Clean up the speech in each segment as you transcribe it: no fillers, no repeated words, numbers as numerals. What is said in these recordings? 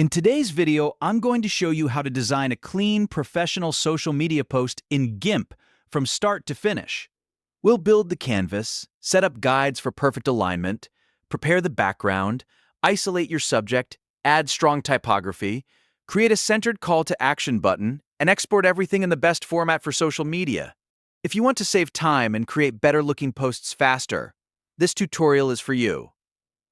In today's video, I'm going to show you how to design a clean, professional social media post in GIMP from start to finish. We'll build the canvas, set up guides for perfect alignment, prepare the background, isolate your subject, add strong typography, create a centered call to action button, and export everything in the best format for social media. If you want to save time and create better-looking posts faster, this tutorial is for you.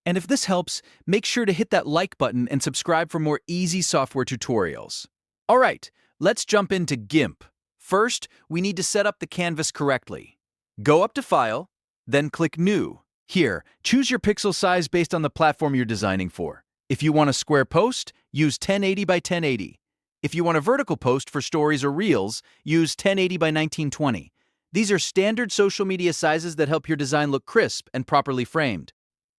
And if this helps, make sure to hit that like button and subscribe for more easy software tutorials. All right, let's jump into GIMP. First, we need to set up the canvas correctly. Go up to File, then click New. Here, choose your pixel size based on the platform you're designing for. If you want a square post, use 1080 by 1080. If you want a vertical post for stories or reels, use 1080 by 1920. These are standard social media sizes that help your design look crisp and properly framed.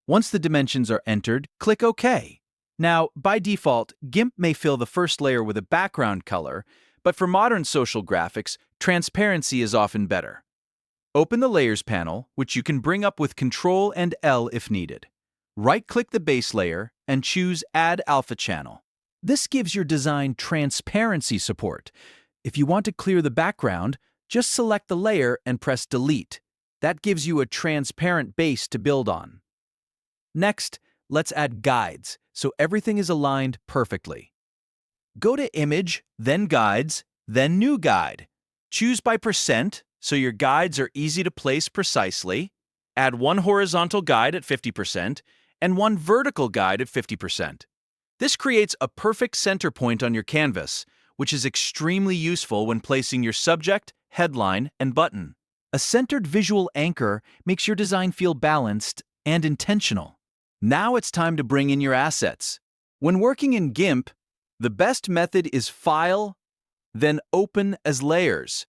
Once the dimensions are entered, click OK. Now, by default, GIMP may fill the first layer with a background color, but for modern social graphics, transparency is often better. Open the Layers panel, which you can bring up with Ctrl and L if needed. Right-click the base layer and choose Add Alpha Channel. This gives your design transparency support. If you want to clear the background, just select the layer and press Delete. That gives you a transparent base to build on. Next, let's add guides, so everything is aligned perfectly. Go to Image, then Guides, then New Guide. Choose by %, so your guides are easy to place precisely. Add one horizontal guide at 50% and one vertical guide at 50%. This creates a perfect center point on your canvas, which is extremely useful when placing your subject, headline, and button. A centered visual anchor makes your design feel balanced and intentional. Now it's time to bring in your assets. When working in GIMP, the best method is File, then Open as Layers.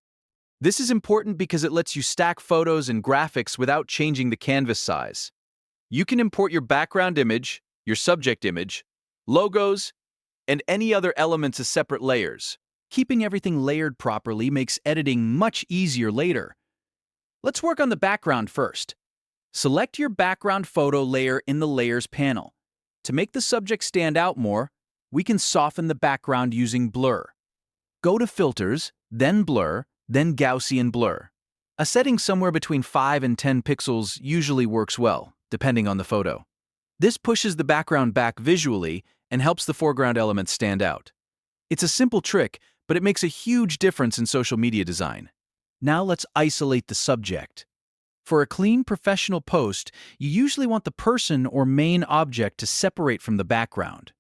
This is important because it lets you stack photos and graphics without changing the canvas size. You can import your background image, your subject image, logos, and any other elements as separate layers. Keeping everything layered properly makes editing much easier later. Let's work on the background first. Select your background photo layer in the Layers panel. To make the subject stand out more, we can soften the background using Blur. Go to Filters, then Blur, then Gaussian Blur. A setting somewhere between 5 and 10 pixels usually works well, depending on the photo. This pushes the background back visually and helps the foreground elements stand out. It's a simple trick, but it makes a huge difference in social media design. Now let's isolate the subject. For a clean, professional post, you usually want the person or main object to separate from the background.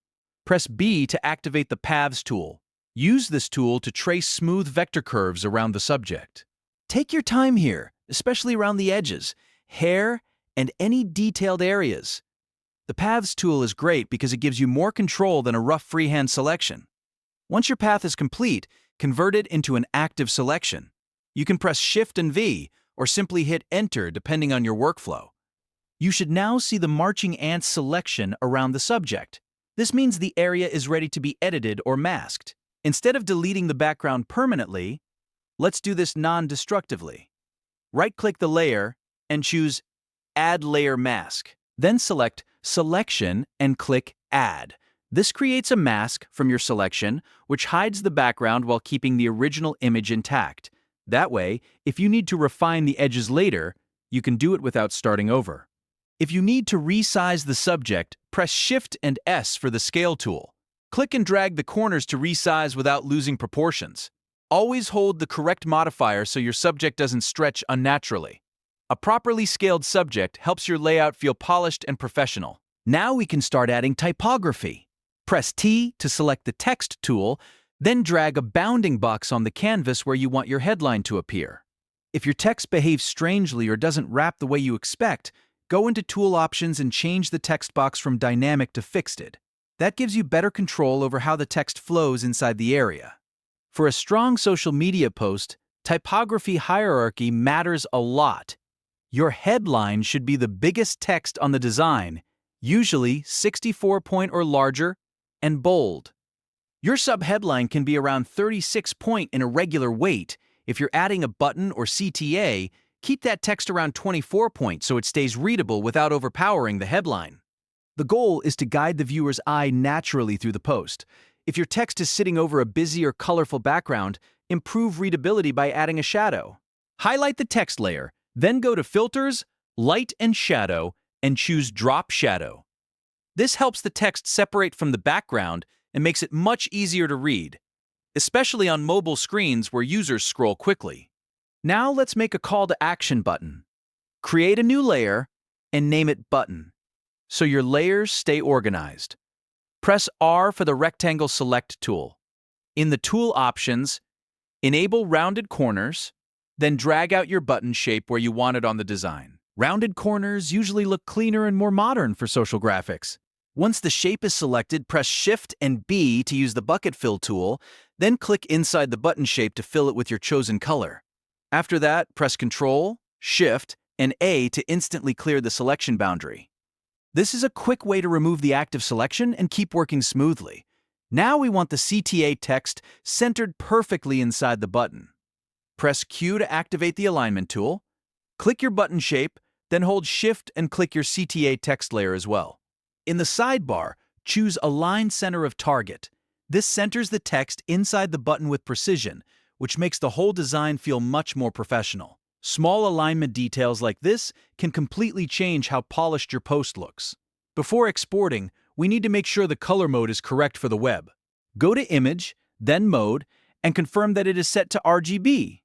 Press B to activate the Paths tool. Use this tool to trace smooth vector curves around the subject. Take your time here, especially around the edges, hair, and any detailed areas. The Paths tool is great because it gives you more control than a rough freehand selection. Once your path is complete, convert it into an active selection. You can press Shift and V, or simply hit Enter depending on your workflow. You should now see the marching ants selection around the subject. This means the area is ready to be edited or masked. Instead of deleting the background permanently, let's do this non-destructively. Right-click the layer and choose Add Layer Mask. Then select Selection and click Add. This creates a mask from your selection, which hides the background while keeping the original image intact. That way, if you need to refine the edges later, you can do it without starting over. If you need to resize the subject, press Shift and S for the Scale tool. Click and drag the corners to resize without losing proportions. Always hold the correct modifier so your subject doesn't stretch unnaturally. A properly scaled subject helps your layout feel polished and professional. Now we can start adding typography. Press T to select the Text tool, then drag a bounding box on the canvas where you want your headline to appear. If your text behaves strangely or doesn't wrap the way you expect, go into Tool Options and change the text box from dynamic to fixed. That gives you better control over how the text flows inside the area. For a strong social media post, typography hierarchy matters a lot. Your headline should be the biggest text on the design, usually 64-point or larger, and bold. Your subheadline can be around 36-point in a regular weight. If you're adding a button or CTA, keep that text around 24-point so it stays readable without overpowering the headline. The goal is to guide the viewer's eye naturally through the post. If your text is sitting over a busy or colorful background, improve readability by adding a shadow. Highlight the text layer, then go to Filters, Light and Shadow, and choose Drop Shadow. This helps the text separate from the background and makes it much easier to read, especially on mobile screens where users scroll quickly. Now let's make a call to action button. Create a new layer and name it Button, so your layers stay organized. Press R for the rectangle select tool. In the tool options, enable rounded corners, then drag out your button shape where you want it on the design. Rounded corners usually look cleaner and more modern for social graphics. Once the shape is selected, press Shift and B to use the bucket fill tool, then click inside the button shape to fill it with your chosen color. After that, press Ctrl, Shift, and A to instantly clear the selection boundary. This is a quick way to remove the active selection and keep working smoothly. Now we want the CTA text centered perfectly inside the button. Press Q to activate the alignment tool. Click your button shape, then hold Shift and click your CTA text layer as well. In the sidebar, choose Align Center of Target. This centers the text inside the button with precision, which makes the whole design feel much more professional. Small alignment details like this can completely change how polished your post looks. Before exporting, we need to make sure the color mode is correct for the web. Go to Image, then Mode, and confirm that it is set to RGB.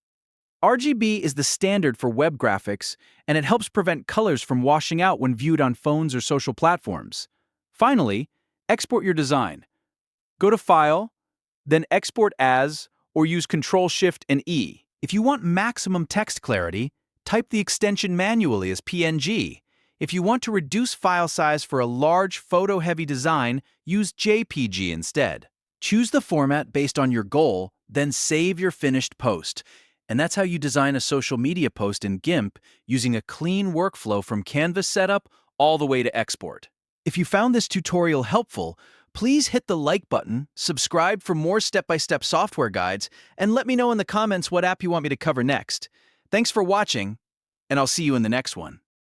RGB is the standard for web graphics, and it helps prevent colors from washing out when viewed on phones or social platforms. Finally, export your design. Go to File, then Export As, or use Ctrl-Shift and E. If you want maximum text clarity, type the extension manually as PNG. If you want to reduce file size for a large photo-heavy design, use JPG instead. Choose the format based on your goal, then save your finished post. And that's how you design a social media post in GIMP using a clean workflow from Canvas setup all the way to export. If you found this tutorial helpful, please hit the like button, subscribe for more step-by-step software guides, and let me know in the comments what app you want me to cover next. Thanks for watching, and I'll see you in the next one.